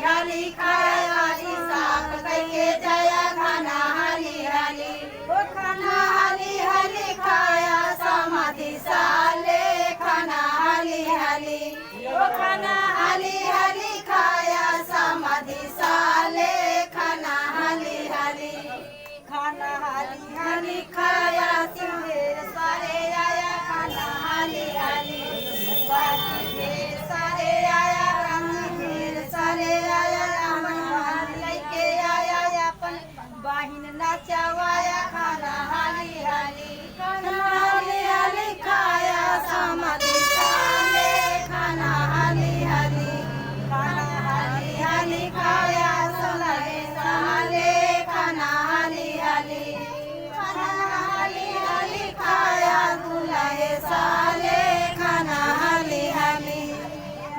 हाली खाया हाली साग के जाया खाना हाली हाली ओ खाना हाली हाली खाया समाधि साले खाना हाली हाली ओ खाना हाली हाली खाया समाधि साले खाना हाली हाली खाना हाली हाली खाया सिंहेर सारे आया खाना हाली हाली बाकी ढेर सारे आया रानी ढेर सारे आया रामन लेके आया अपन बाहिन नाचावाया खाना हाली हाली खाया समाधि